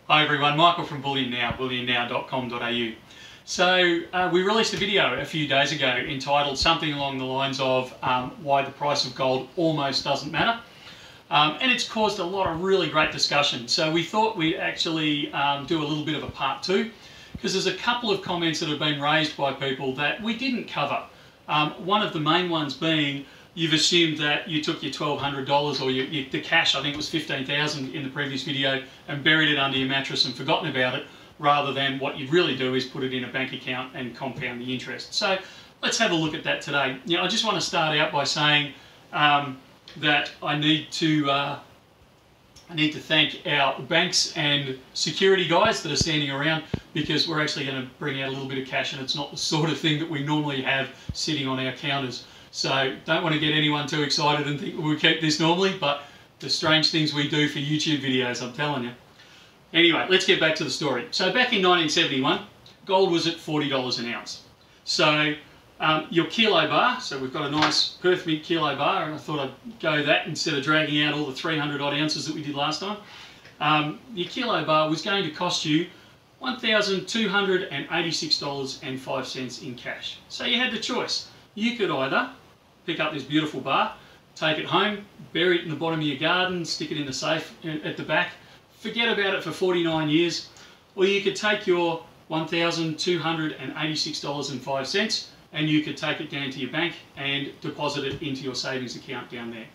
Hi everyone, Michael from Bullion Now, bullionnow.com.au. So we released a video a few days ago entitled something along the lines of why the price of gold almost doesn't matter. And it's caused a lot of really great discussion. So we thought we'd actually do a little bit of a part two, because there's a couple of comments that have been raised by people that we didn't cover. One of the main ones being, you've assumed that you took your $1,200 or the cash, I think it was $15,000 in the previous video, and buried it under your mattress and forgotten about it, rather than what you'd really do is put it in a bank account and compound the interest. So let's have a look at that today. Now, I just want to start out by saying that I need to thank our banks and security guys that are standing around, because we're actually going to bring out a little bit of cash, and it's not the sort of thing that we normally have sitting on our counters. So don't want to get anyone too excited and think we keep this normally, but the strange things we do for YouTube videos, I'm telling you. Anyway, let's get back to the story. So back in 1971, gold was at $40 an ounce. So your kilo bar, so we've got a nice Perth Mint kilo bar, and I thought I'd go that instead of dragging out all the 300 odd ounces that we did last time. Your kilo bar was going to cost you $1,286.05 in cash. So you had the choice. You could either pick up this beautiful bar, take it home, bury it in the bottom of your garden, stick it in the safe at the back, forget about it for 49 years, or you could take your $1,286.05 and you could take it down to your bank and deposit it into your savings account down there.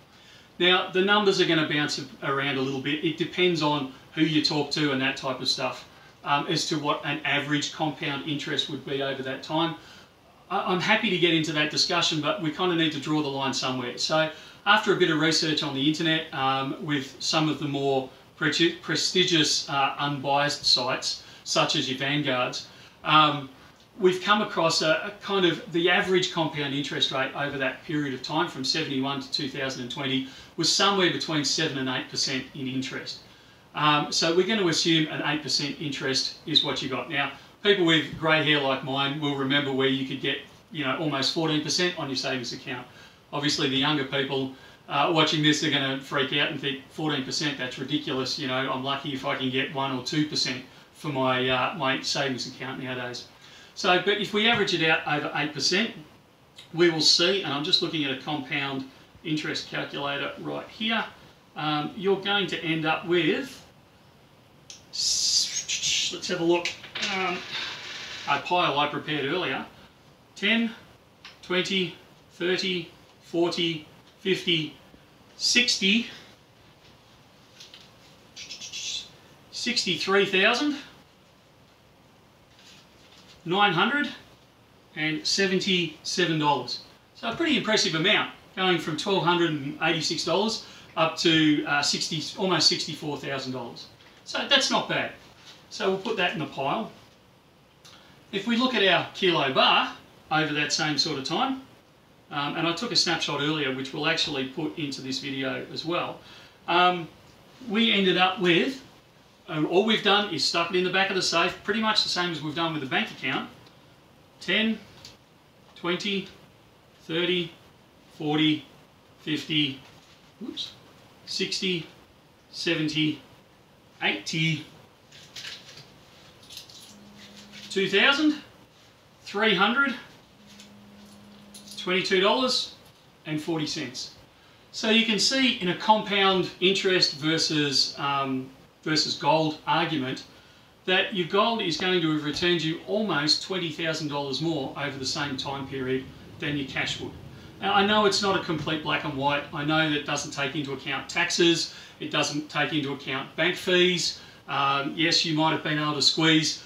Now, the numbers are going to bounce around a little bit. It depends on who you talk to and that type of stuff as to what an average compound interest would be over that time. I'm happy to get into that discussion, but we kind of need to draw the line somewhere. So after a bit of research on the internet with some of the more prestigious unbiased sites, such as your Vanguards, we've come across a kind of the average compound interest rate over that period of time from 71 to 2020 was somewhere between 7 and 8% in interest. So we're going to assume an 8% interest is what you got. Now, people with grey hair like mine will remember where you could get, you know, almost 14% on your savings account. Obviously, the younger people watching this are going to freak out and think 14%, that's ridiculous. You know, I'm lucky if I can get 1 or 2% for my my savings account nowadays. So, but if we average it out over 8%, we will see, and I'm just looking at a compound interest calculator right here, you're going to end up with, let's have a look, a pile I prepared earlier, 10, 20, 30, 40, 50, 60, 63,977. So a pretty impressive amount, going from $1,286 up to almost $64,000. So that's not bad. So we'll put that in the pile. If we look at our kilo bar over that same sort of time, and I took a snapshot earlier which we'll actually put into this video as well, we ended up with, all we've done is stuck it in the back of the safe, pretty much the same as we've done with the bank account, 10, 20, 30, 40, 50, 60, 70, 80, $2,322.40. So you can see in a compound interest versus gold argument that your gold is going to have returned you almost $20,000 more over the same time period than your cash would. Now, I know it's not a complete black and white. I know that it doesn't take into account taxes. It doesn't take into account bank fees. Yes, you might have been able to squeeze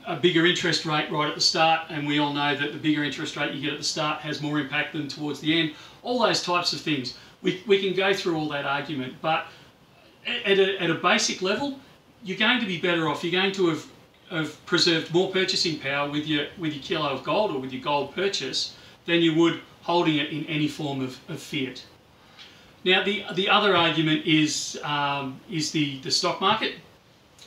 a bigger interest rate right at the start, and we all know that the bigger interest rate you get at the start has more impact than towards the end. All those types of things. We can go through all that argument, but at a basic level, you're going to be better off. You're going to have preserved more purchasing power with your kilo of gold or with your gold purchase than you would holding it in any form of fiat. Now, the other argument is the stock market.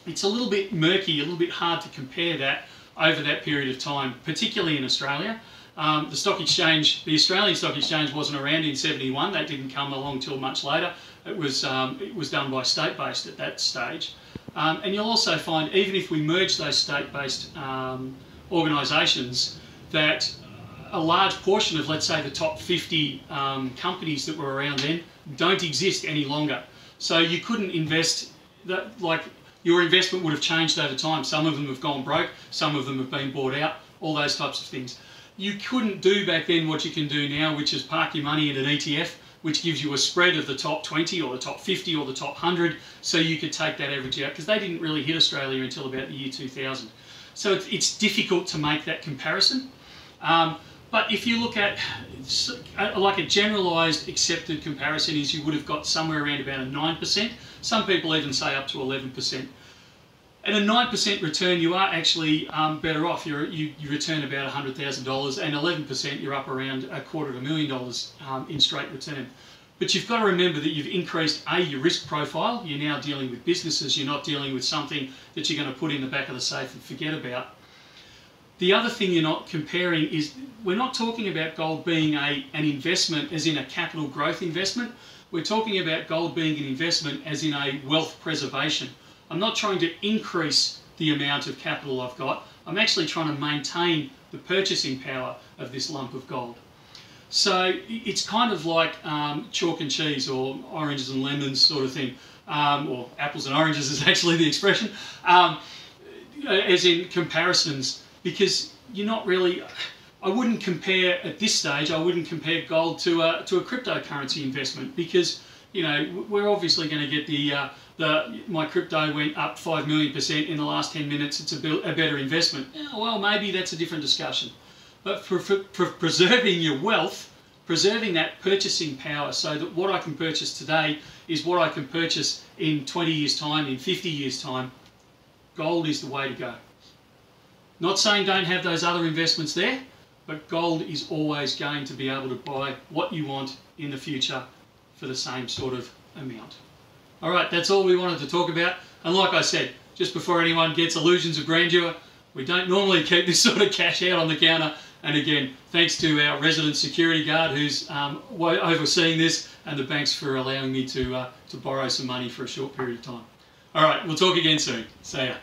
It's a little bit murky, a little bit hard to compare that over that period of time, particularly in Australia. The stock exchange, the Australian Stock Exchange, wasn't around in '71. That didn't come along till much later. It was done by state-based at that stage. And you'll also find, even if we merge those state-based organisations, that a large portion of, let's say, the top 50 companies that were around then don't exist any longer. So you couldn't invest, like your investment would have changed over time. Some of them have gone broke, some of them have been bought out, all those types of things. You couldn't do back then what you can do now, which is park your money in an ETF, which gives you a spread of the top 20 or the top 50 or the top 100, so you could take that average out, because they didn't really hit Australia until about the year 2000. So it's difficult to make that comparison. But if you look at like a generalised accepted comparison, is you would have got somewhere around about a 9%. Some people even say up to 11%. At a 9% return, you are actually better off. You return about $100,000, and 11%, you're up around $250,000 in straight return. But you've got to remember that you've increased your risk profile. You're now dealing with businesses. You're not dealing with something that you're going to put in the back of the safe and forget about. The other thing you're not comparing is, we're not talking about gold being an investment as in a capital growth investment. We're talking about gold being an investment as in a wealth preservation. I'm not trying to increase the amount of capital I've got. I'm actually trying to maintain the purchasing power of this lump of gold. So it's kind of like chalk and cheese, or oranges and lemons sort of thing, or apples and oranges is actually the expression, as in comparisons, because you're not really, I wouldn't compare at this stage, I wouldn't compare gold to a cryptocurrency investment, because, you know, we're obviously going to get my crypto went up 5 million% in the last 10 minutes, it's a better investment. Well, maybe that's a different discussion. But for preserving your wealth, preserving that purchasing power, so that what I can purchase today is what I can purchase in 20 years' time, in 50 years' time, gold is the way to go. Not saying don't have those other investments there, but gold is always going to be able to buy what you want in the future for the same sort of amount. All right, that's all we wanted to talk about. And like I said, just before anyone gets illusions of grandeur, we don't normally keep this sort of cash out on the counter. And again, thanks to our resident security guard who's overseeing this, and the banks for allowing me to borrow some money for a short period of time. All right, we'll talk again soon. See ya.